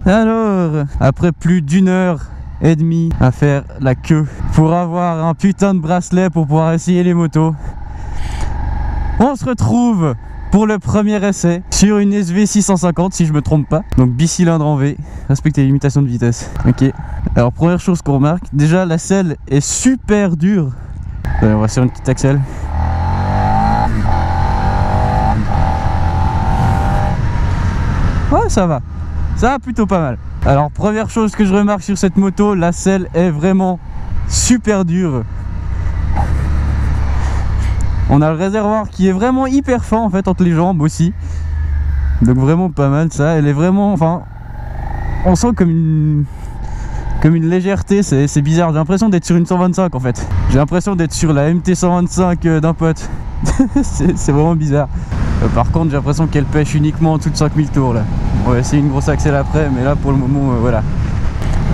Alors, après plus d'1h30 à faire la queue pour avoir un putain de bracelet pour pouvoir essayer les motos, on se retrouve pour le premier essai sur une SV650 si je me trompe pas. Donc bicylindre en V, respectez les limitations de vitesse. Ok. Alors première chose qu'on remarque, déjà la selle est super dure. Allez, on va sur une petite axelle. Ouais, ça va plutôt pas mal. Alors première chose que je remarque sur cette moto, la selle est vraiment super dure. On a le réservoir qui est vraiment hyper fin en fait entre les jambes aussi. Donc vraiment pas mal ça. Elle est vraiment, enfin, on sent comme une légèreté, c'est bizarre. J'ai l'impression d'être sur une 125 en fait. J'ai l'impression d'être sur la MT 125 d'un pote. C'est vraiment bizarre. Par contre j'ai l'impression qu'elle pêche uniquement en dessous de 5000 tours là. On va essayer une grosse accel après, mais là pour le moment voilà.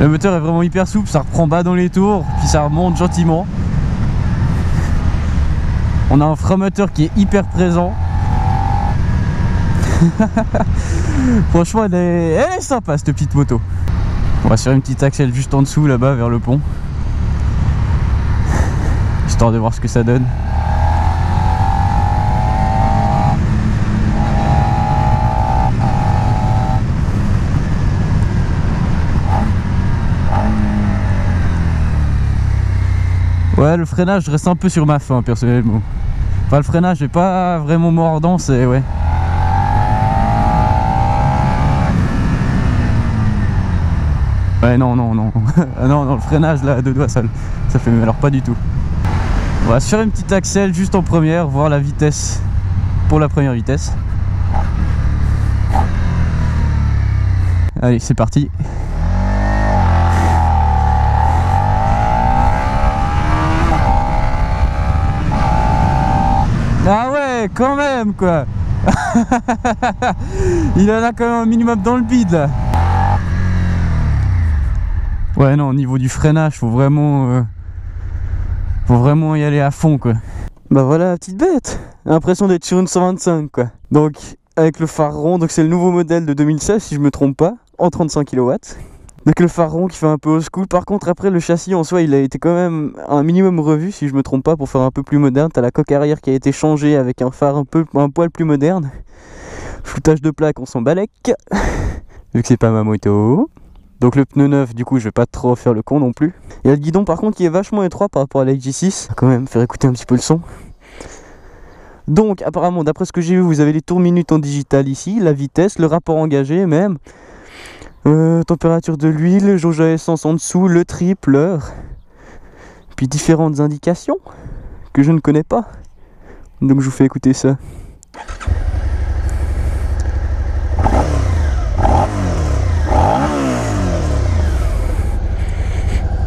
Le moteur est vraiment hyper souple, ça reprend bas dans les tours, puis ça remonte gentiment. On a un frein moteur qui est hyper présent. Franchement elle est sympa cette petite moto. On va sur une petite axelle juste en dessous là-bas vers le pont, histoire de voir ce que ça donne. Ouais, le freinage, je reste un peu sur ma faim personnellement. Enfin, le freinage n'est pas vraiment mordant, c'est ouais. Ouais, non. non, le freinage là, à deux doigts, ça fait alors pas du tout. On va sur une petite axelle juste en première, voir la vitesse pour la première vitesse. Allez, c'est parti. Ah ouais, quand même quoi. Il en a quand même un minimum dans le bide là. Ouais non, au niveau du freinage, faut vraiment y aller à fond quoi. Bah voilà la petite bête. L'impression d'être sur une 125 quoi. Donc avec le phare rond, donc c'est le nouveau modèle de 2016 si je me trompe pas, en 35 kW. Donc le phare rond qui fait un peu old school. Par contre après le châssis en soi il a été quand même un minimum revu si je me trompe pas, pour faire un peu plus moderne. T'as la coque arrière qui a été changée avec un phare un poil plus moderne. Floutage de plaque on s'en balèque, vu que c'est pas ma moto. Donc le pneu neuf, du coup je vais pas trop faire le con non plus. Il y a le guidon par contre qui est vachement étroit par rapport à la XJ6. Quand même faire écouter un petit peu le son. Donc apparemment d'après ce que j'ai vu, vous avez les tours minutes en digital ici, la vitesse, le rapport engagé même. Température de l'huile, jauge à essence en dessous, le trip, l'heure. Puis différentes indications que je ne connais pas. Donc je vous fais écouter ça.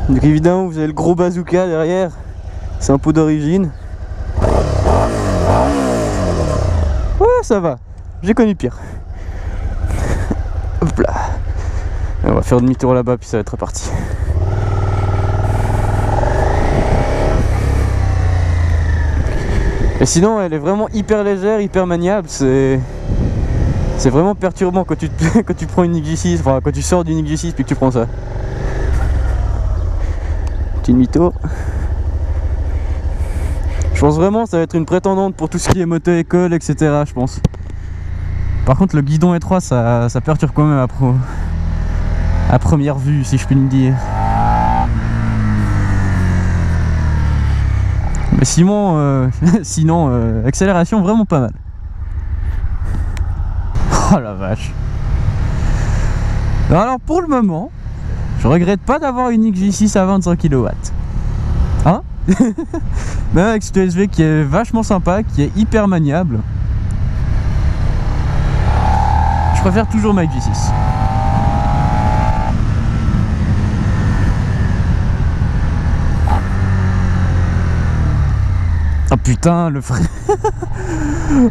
Donc évidemment vous avez le gros bazooka derrière. C'est un pot d'origine. Ouais ça va, j'ai connu pire. Hop là. On va faire demi-tour là-bas puis ça va être reparti. Et sinon elle est vraiment hyper légère, hyper maniable. C'est vraiment perturbant quand tu prends une XJ6, enfin quand tu sors d'une XJ6 puis que tu prends ça. Petit demi-tour. Je pense vraiment que ça va être une prétendante pour tout ce qui est moto-école, etc. Je pense. Par contre le guidon étroit ça perturbe quand même à première vue si je puis me dire. Mais sinon, accélération vraiment pas mal. Oh la vache. Alors pour le moment, je regrette pas d'avoir une XJ6 à 25 kW. Hein? Même avec cette SV qui est vachement sympa, qui est hyper maniable. Je préfère toujours ma XJ6. Oh putain, le frein.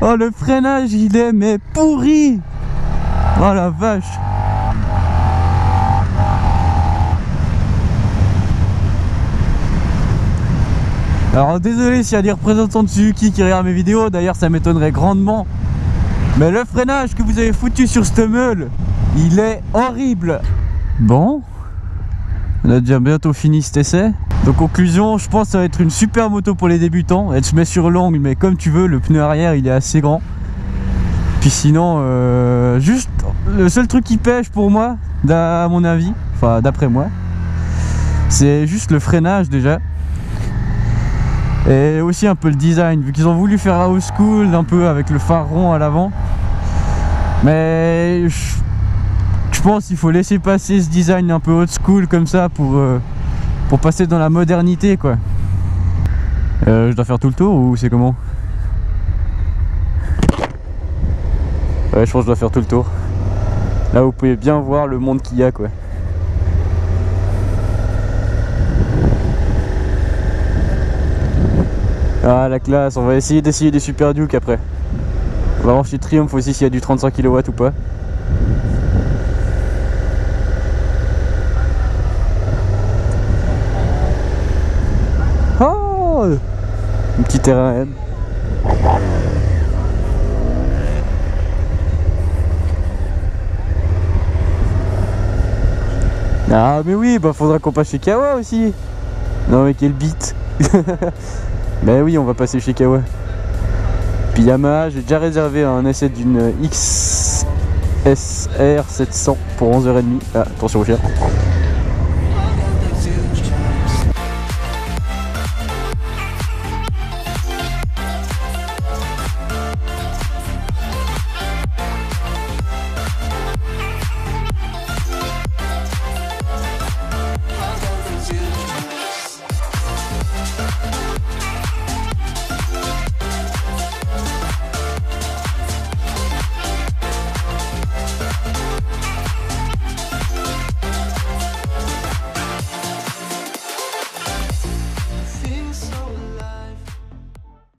Oh le freinage il est mais pourri. Oh la vache. Alors désolé s'il y a des représentants de Suzuki qui regardent mes vidéos, d'ailleurs ça m'étonnerait grandement. Mais le freinage que vous avez foutu sur cette meule, Il est horrible. Bon, on a déjà bientôt fini cet essai. Donc conclusion, je pense que ça va être une super moto pour les débutants. Elle se met sur l'angle, mais comme tu veux, le pneu arrière il est assez grand. Puis sinon, juste le seul truc qui pêche pour moi, à mon avis, enfin d'après moi, c'est juste le freinage déjà. Et aussi un peu le design, vu qu'ils ont voulu faire old school un peu avec le phare rond à l'avant. Mais je pense qu'il faut laisser passer ce design un peu old school comme ça pour passer dans la modernité quoi. Je dois faire tout le tour ou c'est comment? Ouais, je pense que je dois faire tout le tour. Là vous pouvez bien voir le monde qu'il y a quoi. Ah la classe, on va essayer d'essayer des Super Duke après. On va voir chez Triumph aussi s'il y a du 35 kW ou pas. Oh, un petit terrain M. Ah mais oui, bah faudra qu'on passe chez Kawa aussi. Non mais quel bite. Mais oui, on va passer chez Kawa. Puis Yamaha, j'ai déjà réservé un essai d'une XSR 700 pour 11h30. Ah, attention au chien.